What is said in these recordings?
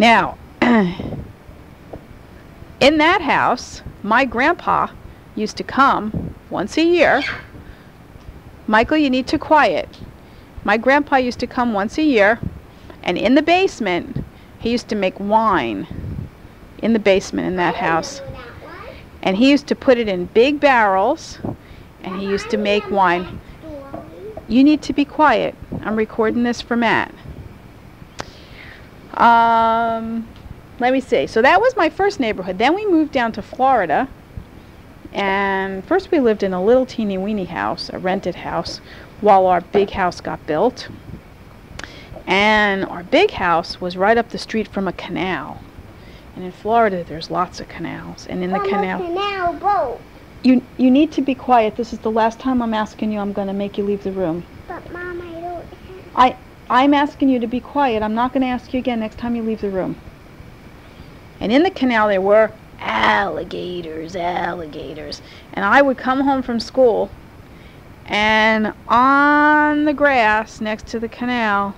Now, in that house, my grandpa used to come once a year. Michael, you need to quiet. My grandpa used to come once a year, and in the basement, he used to make wine in the basement in that house. And he used to put it in big barrels, and he used to make wine. You need to be quiet. I'm recording this for Matt. Let me see. So that was my first neighborhood. Then we moved down to Florida. And first we lived in a little teeny weeny house, a rented house, while our big house got built. And our big house was right up the street from a canal. And in Florida there's lots of canals. And in the canal boat. You need to be quiet. This is the last time I'm asking you. I'm going to make you leave the room. But Mom, I don't have... I'm asking you to be quiet. I'm not going to ask you again next time you leave the room. And in the canal there were alligators. And I would come home from school, and on the grass next to the canal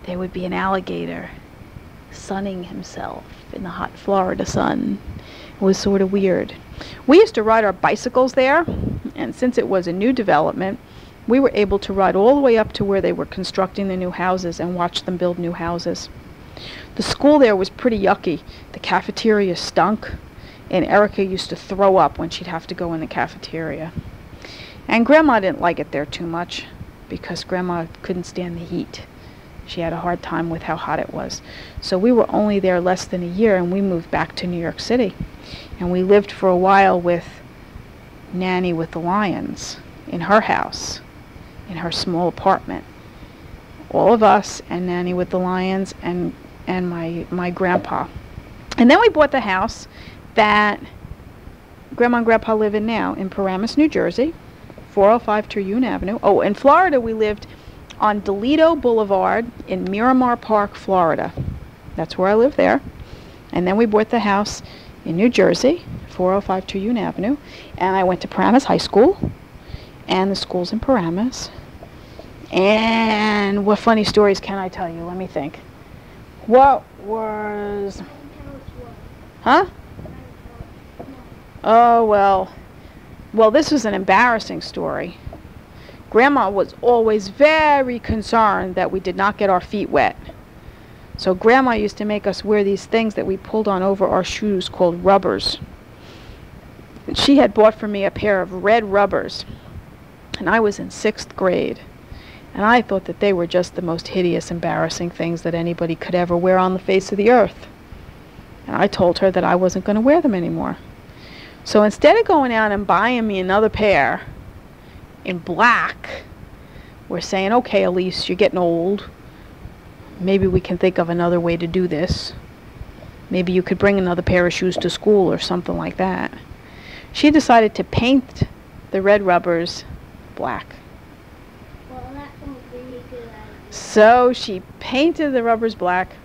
there would be an alligator sunning himself in the hot Florida sun. It was sort of weird. We used to ride our bicycles there, and since it was a new development, we were able to ride all the way up to where they were constructing the new houses and watch them build new houses. The school there was pretty yucky. The cafeteria stunk, and Erica used to throw up when she'd have to go in the cafeteria. And Grandma didn't like it there too much because Grandma couldn't stand the heat. She had a hard time with how hot it was. So we were only there less than a year, and we moved back to New York City. And we lived for a while with Nanny with the Lions in her house, in her small apartment. All of us and Nanny with the Lions and my grandpa. And then we bought the house that Grandma and Grandpa live in now in Paramus, New Jersey, 405 Terhune Avenue. Oh, in Florida we lived on Delito Boulevard in Miramar Park, Florida. That's where I lived there. And then we bought the house in New Jersey, 405 Terhune Avenue. And I went to Paramus High School, and the school's in Paramus. And what funny stories can I tell you? Let me think. What was... Huh? Oh, well, this was an embarrassing story. Grandma was always very concerned that we did not get our feet wet. So Grandma used to make us wear these things that we pulled on over our shoes called rubbers. And she had bought for me a pair of red rubbers, and I was in 6th grade. And I thought that they were just the most hideous, embarrassing things that anybody could ever wear on the face of the earth. And I told her that I wasn't going to wear them anymore. So instead of going out and buying me another pair in black, we're saying, okay, Elise, you're getting old. Maybe we can think of another way to do this. Maybe you could bring another pair of shoes to school or something like that. She decided to paint the red rubbers black. Well, that's a really good idea. So she painted the rubbers black,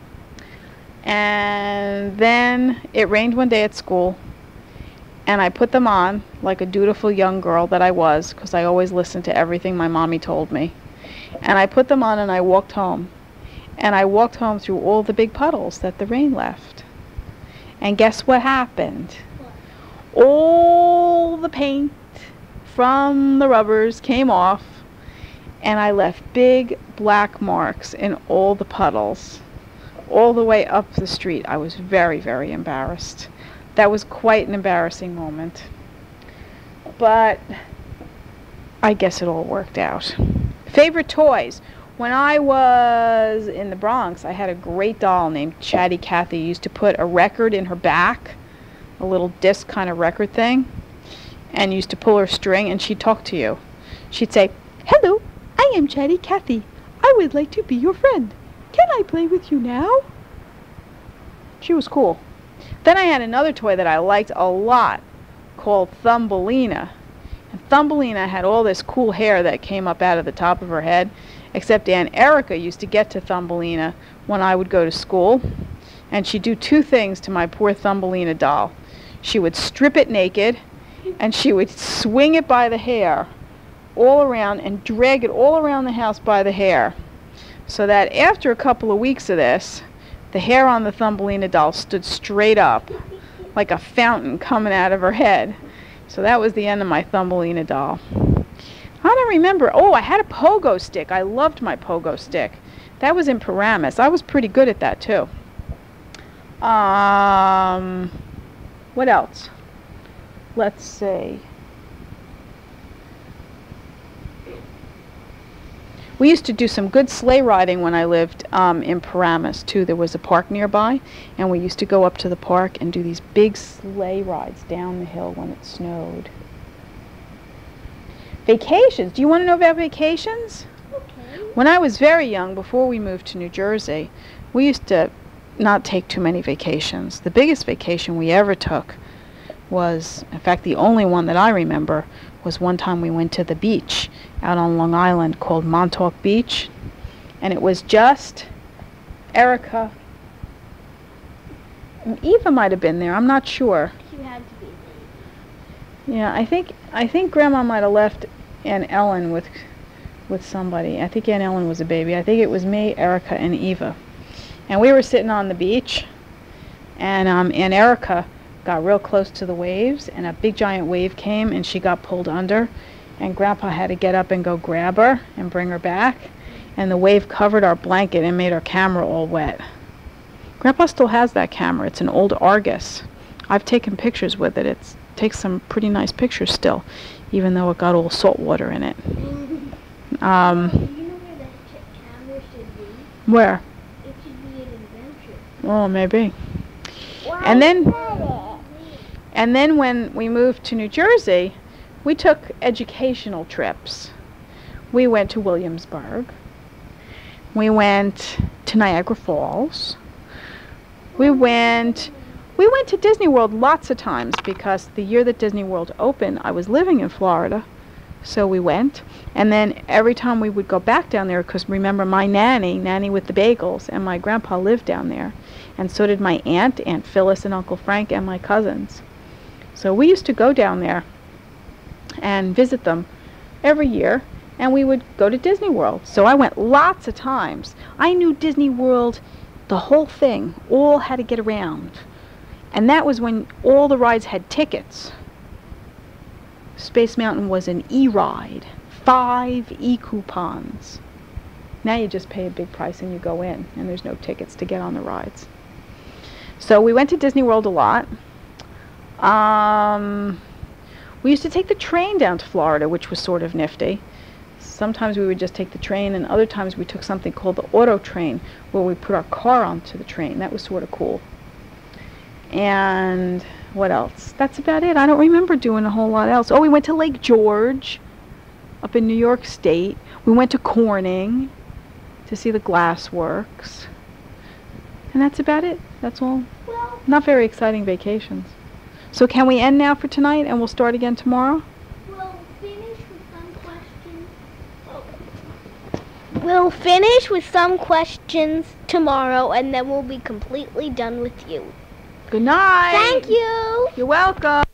and then it rained one day at school, and I put them on like a dutiful young girl that I was, because I always listened to everything my mommy told me. And I put them on and I walked home. And I walked home through all the big puddles that the rain left. And guess what happened? What? All the paint from the rubbers came off, and I left big black marks in all the puddles, all the way up the street. I was very, very embarrassed. That was quite an embarrassing moment. But I guess it all worked out. Favorite toys? When I was in the Bronx, I had a great doll named Chatty Cathy. Used to put a record in her back, a little disc kind of record thing, and used to pull her string, and she'd talk to you. She'd say, "Hello, I am Chatty Cathy. I would like to be your friend. Can I play with you now?" She was cool. Then I had another toy that I liked a lot called Thumbelina. And Thumbelina had all this cool hair that came up out of the top of her head, except Aunt Erica used to get to Thumbelina when I would go to school, and she'd do two things to my poor Thumbelina doll. She would strip it naked, and she would swing it by the hair all around and drag it all around the house by the hair, so that after a couple of weeks of this, the hair on the Thumbelina doll stood straight up, like a fountain coming out of her head. So that was the end of my Thumbelina doll. I don't remember. Oh, I had a pogo stick. I loved my pogo stick. That was in Paramus. I was pretty good at that too. What else? Let's see. We used to do some good sleigh riding when I lived in Paramus too. There was a park nearby, and we used to go up to the park and do these big sleigh rides down the hill when it snowed. Vacations. Do you want to know about vacations? Okay. When I was very young, before we moved to New Jersey, we used to not take too many vacations. The biggest vacation we ever took was, in fact, the only one that I remember, was one time we went to the beach out on Long Island called Montauk Beach, and it was just Erica. Eva might have been there. I'm not sure. You had to be there. Yeah, I think Grandma might have left Aunt Ellen with somebody. I think Aunt Ellen was a baby. I think it was me, Erica, and Eva. And we were sitting on the beach, and Aunt Erica got real close to the waves, and a big giant wave came, and she got pulled under, and Grandpa had to get up and go grab her and bring her back, and the wave covered our blanket and made our camera all wet. Grandpa still has that camera. It's an old Argus. I've taken pictures with it. It takes some pretty nice pictures still, even though it got all salt water in it. You know where that camera should be? Where? It should be an adventure. Oh, maybe. Why And then when we moved to New Jersey, we took educational trips. We went to Williamsburg. We went to Niagara Falls. We went to Disney World lots of times because the year that Disney World opened, I was living in Florida. So we went. And then every time we would go back down there, because remember my nanny with the bagels, and my grandpa lived down there. And so did my aunt, Aunt Phyllis and Uncle Frank, and my cousins. So we used to go down there and visit them every year, and we would go to Disney World. So I went lots of times. I knew Disney World, the whole thing, all had to get around. And that was when all the rides had tickets. Space Mountain was an e-ride, 5 e-coupons. Now you just pay a big price and you go in, and there's no tickets to get on the rides. So we went to Disney World a lot. We used to take the train down to Florida, which was sort of nifty. Sometimes we would just take the train, and other times we took something called the auto train, where we put our car onto the train. That was sort of cool. And what else? That's about it. I don't remember doing a whole lot else. Oh, we went to Lake George up in New York State. We went to Corning to see the glass works. And that's about it. That's all. Well, Not very exciting vacations. So can we end now for tonight and we'll start again tomorrow? we'll finish with some questions tomorrow, and then we'll be completely done with you. Good night. Thank you. You're welcome.